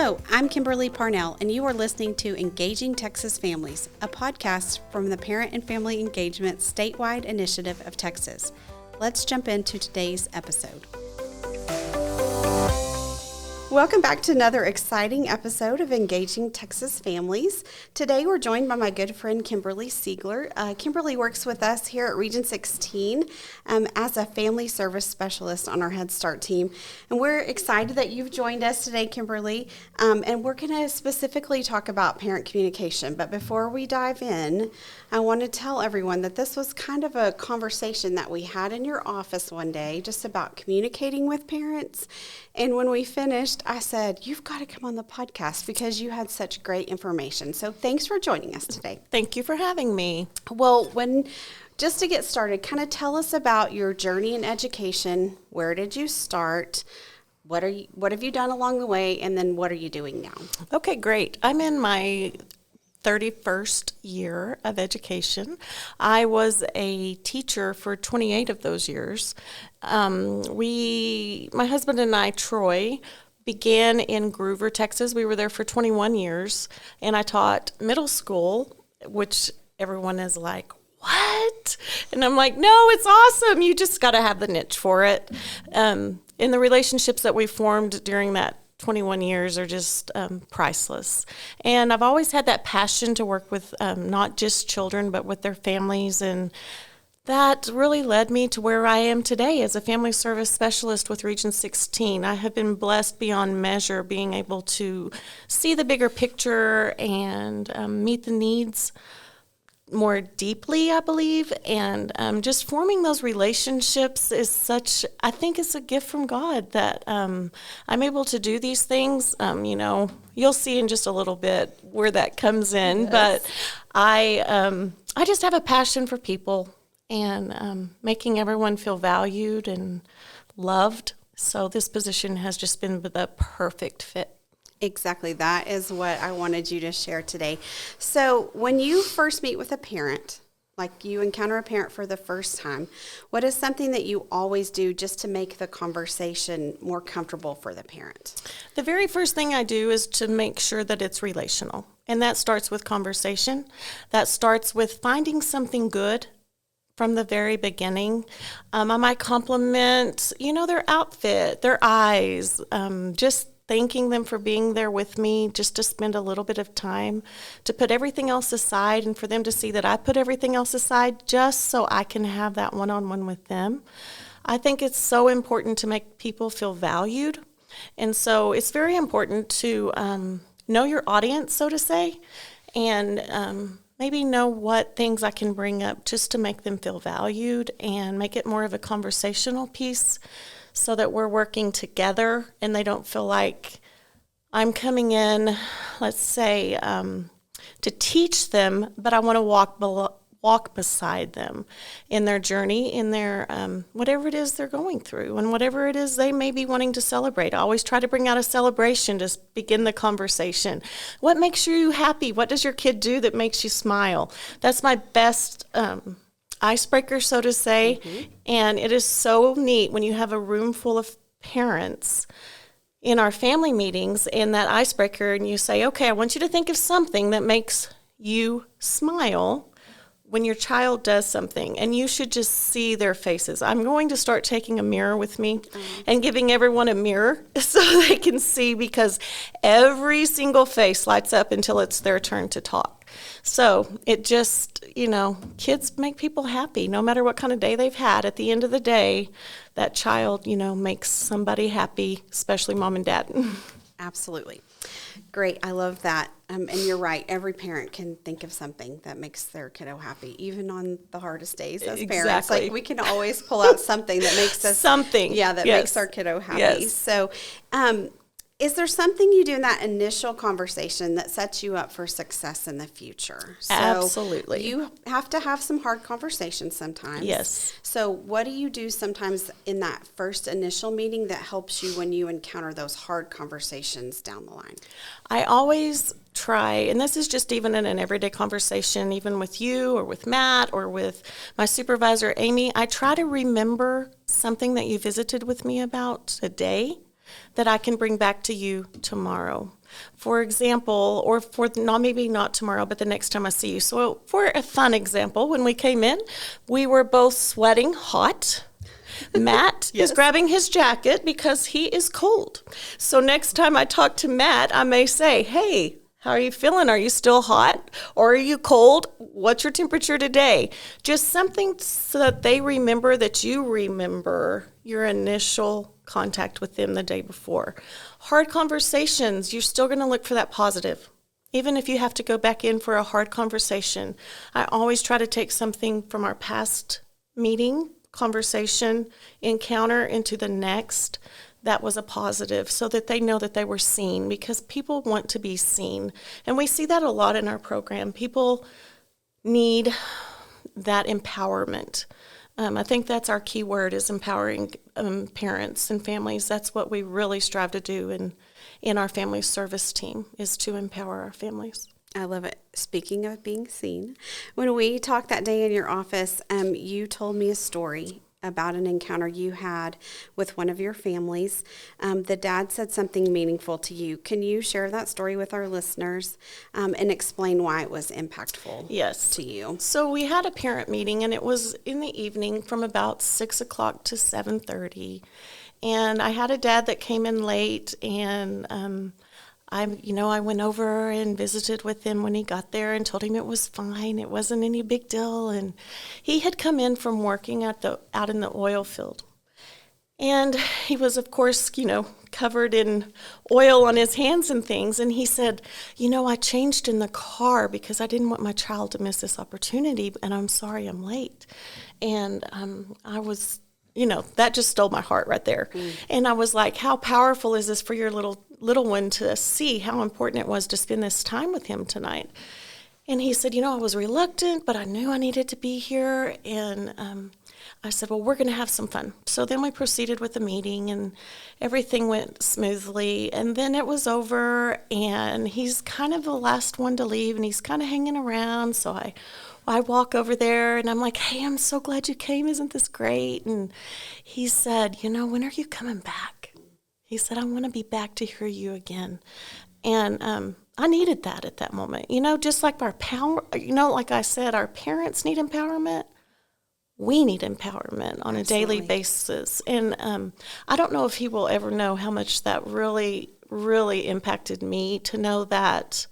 Hello, I'm Kimberly Parnell, and you are listening to Engaging Texas Families, a podcast from the Parent and Family Engagement Statewide Initiative of Texas. Let's jump into today's episode. Welcome back to another exciting episode of Engaging Texas Families. Today we're joined by my good friend Kimberly Seagler. Kimberly works with us here at Region 16 as a family service specialist on our Head Start team. And we're excited that you've joined us today, Kimberly. And we're going to specifically talk about parent communication. But before we dive in, I want to tell everyone that this was kind of a conversation that we had in your office one day just about communicating with parents. And when we finished, I said, you've got to come on the podcast because you had such great information. So thanks for joining us today. Thank you for having me. Well, just to get started, kind of tell us about your journey in education. Where did you start? What have you done along the way? And then what are you doing now? Okay, great. I'm in my 31st year of education. I was a teacher for 28 of those years. My husband and I, Troy, began in Groover, Texas. We were there for 21 years, and I taught middle school, which everyone is like, what? And I'm like, no, it's awesome. You just got to have the niche for it. And the relationships that we formed during that 21 years are just priceless. And I've always had that passion to work with not just children, but with their families. And that really led me to where I am today as a family service specialist with Region 16. I have been blessed beyond measure being able to see the bigger picture and meet the needs more deeply, I believe, and just forming those relationships is I think it's a gift from God that I'm able to do these things. You'll see in just a little bit where that comes in, yes. But I just have a passion for people and making everyone feel valued and loved. So this position has just been the perfect fit. Exactly. That is what I wanted you to share today. So when you first meet with a parent, like you encounter a parent for the first time, what is something that you always do just to make the conversation more comfortable for the parent? The very first thing I do is to make sure that it's relational. And that starts with conversation. That starts with finding something good from the very beginning. I might compliment, their outfit, their eyes, just thanking them for being there with me, just to spend a little bit of time, to put everything else aside and for them to see that I put everything else aside just so I can have that one-on-one with them. I think it's so important to make people feel valued. And so it's very important to know your audience, so to say, and maybe know what things I can bring up just to make them feel valued and make it more of a conversational piece, so that we're working together and they don't feel like I'm coming in, let's say, to teach them, but I want to walk beside them in their journey, in their whatever it is they're going through and whatever it is they may be wanting to celebrate. I always try to bring out a celebration to begin the conversation. What makes you happy? What does your kid do that makes you smile? That's my best icebreaker, so to say. Mm-hmm. And it is so neat when you have a room full of parents in our family meetings and that icebreaker, and you say, okay, I want you to think of something that makes you smile when your child does something, and you should just see their faces. I'm going to start taking a mirror with me and giving everyone a mirror so they can see, because every single face lights up until it's their turn to talk. So it just, kids make people happy no matter what kind of day they've had. At the end of the day, that child, makes somebody happy, especially mom and dad. Absolutely. Great. I love that. And you're right. Every parent can think of something that makes their kiddo happy, even on the hardest days as parents. Exactly. Like we can always pull out something that makes us makes our kiddo happy. Yes. So, is there something you do in that initial conversation that sets you up for success in the future? So absolutely. You have to have some hard conversations sometimes. Yes. So what do you do sometimes in that first initial meeting that helps you when you encounter those hard conversations down the line? I always try, and this is just even in an everyday conversation, even with you or with Matt or with my supervisor, Amy, I try to remember something that you visited with me about today that I can bring back to you tomorrow. For example, or for not maybe not tomorrow, but the next time I see you. So for a fun example, when we came in, we were both sweating hot. Matt Yes. is grabbing his jacket because he is cold. So next time I talk to Matt, I may say, hey, how are you feeling? Are you still hot or are you cold? What's your temperature today? Just something so that they remember that you remember your initial contact with them the day before. Hard conversations, you're still going to look for that positive. Even if you have to go back in for a hard conversation, I always try to take something from our past meeting, conversation, encounter into the next that was a positive so that they know that they were seen, because people want to be seen. And we see that a lot in our program. People need that empowerment. I think that's our key word, is empowering parents and families. That's what we really strive to do in our family service team, is to empower our families. I love it. Speaking of being seen, when we talked that day in your office, you told me a story about an encounter you had with one of your families. The dad said something meaningful to you. Can you share that story with our listeners and explain why it was impactful to you? So we had a parent meeting, and it was in the evening from about 6 o'clock to 7:30. And I had a dad that came in late, and I went over and visited with him when he got there and told him it was fine. It wasn't any big deal. And he had come in from working out in the oil field. And he was, of course, covered in oil on his hands and things. And he said, I changed in the car because I didn't want my child to miss this opportunity, and I'm sorry I'm late. And I was, that just stole my heart right there. And I was like, how powerful is this for your little one to see how important it was to spend this time with him tonight? And he said, I was reluctant, but I knew I needed to be here. And I said, well, we're going to have some fun. So then we proceeded with the meeting, and everything went smoothly. And then it was over, and he's kind of the last one to leave, and he's kind of hanging around. So I walk over there, and I'm like, hey, I'm so glad you came. Isn't this great? And he said, when are you coming back? He said, I want to be back to hear you again. And I needed that at that moment. Just like like I said, our parents need empowerment. We need empowerment on a daily basis. And I don't know if he will ever know how much that really, really impacted me, to know that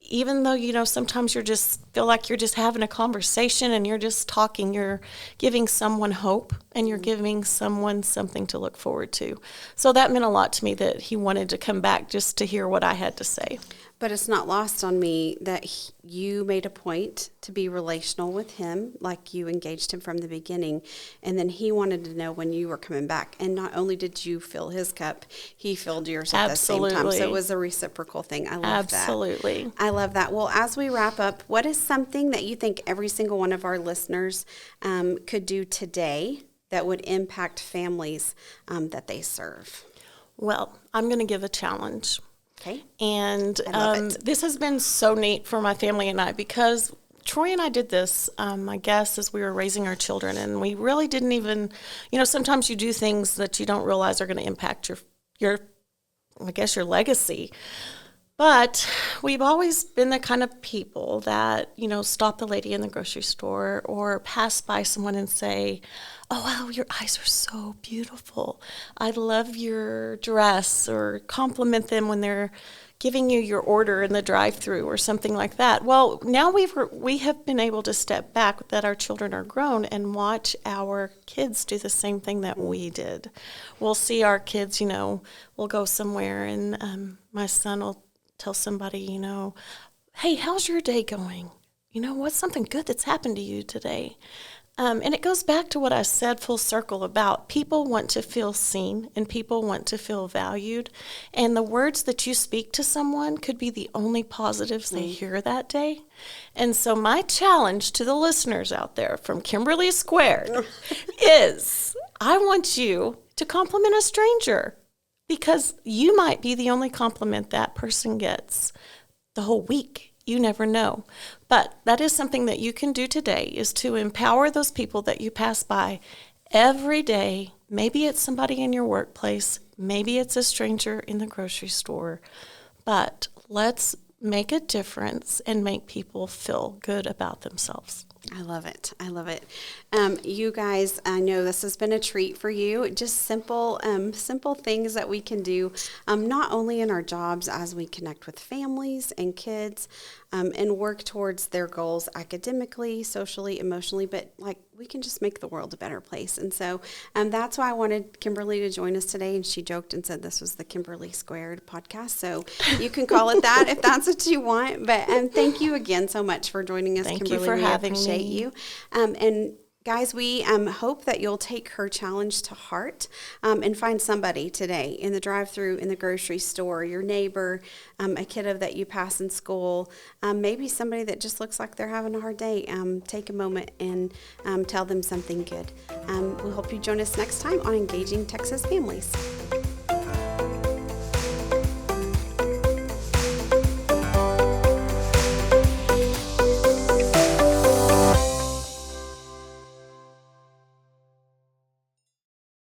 even though, sometimes you just feel like you're just having a conversation and you're just talking, you're giving someone hope and you're giving someone something to look forward to. So that meant a lot to me, that he wanted to come back just to hear what I had to say. But it's not lost on me that you made a point to be relational with him, like you engaged him from the beginning, and then he wanted to know when you were coming back. And not only did you fill his cup, he filled yours at the same time. So it was a reciprocal thing. I love that. Absolutely. I love that. Well, as we wrap up, what is something that you think every single one of our listeners could do today that would impact families that they serve? Well, I'm going to give a challenge. Okay. And this has been so neat for my family and I, because Troy and I did this, I guess, as we were raising our children, and we really didn't even, sometimes you do things that you don't realize are going to impact your legacy. But we've always been the kind of people that, stop the lady in the grocery store or pass by someone and say, oh, wow, your eyes are so beautiful. I love your dress, or compliment them when they're giving you your order in the drive-thru or something like that. Well, now we have been able to step back, that our children are grown, and watch our kids do the same thing that we did. We'll see our kids, we'll go somewhere, and my son will tell somebody, hey, how's your day going? What's something good that's happened to you today? And it goes back to what I said full circle about people want to feel seen and people want to feel valued. And the words that you speak to someone could be the only positives they hear that day. And so my challenge to the listeners out there from Kimberly Squared is, I want you to compliment a stranger, because you might be the only compliment that person gets the whole week. You never know. But that is something that you can do today, is to empower those people that you pass by every day. Maybe it's somebody in your workplace. Maybe it's a stranger in the grocery store. but let's make a difference and make people feel good about themselves. I love it. I love it. You guys, I know this has been a treat for you. Just simple things that we can do, not only in our jobs as we connect with families and kids, and work towards their goals academically, socially, emotionally, but like we can just make the world a better place. And so that's why I wanted Kimberly to join us today. And she joked and said this was the Kimberly Squared podcast. So you can call it that if that's what you want. But thank you again so much for joining us, Thank Kimberly. you for having me. Appreciate you. And guys, we hope that you'll take her challenge to heart and find somebody today in the drive-thru, in the grocery store, your neighbor, a kiddo that you pass in school, maybe somebody that just looks like they're having a hard day. Take a moment and tell them something good. We hope you join us next time on Engaging Texas Families.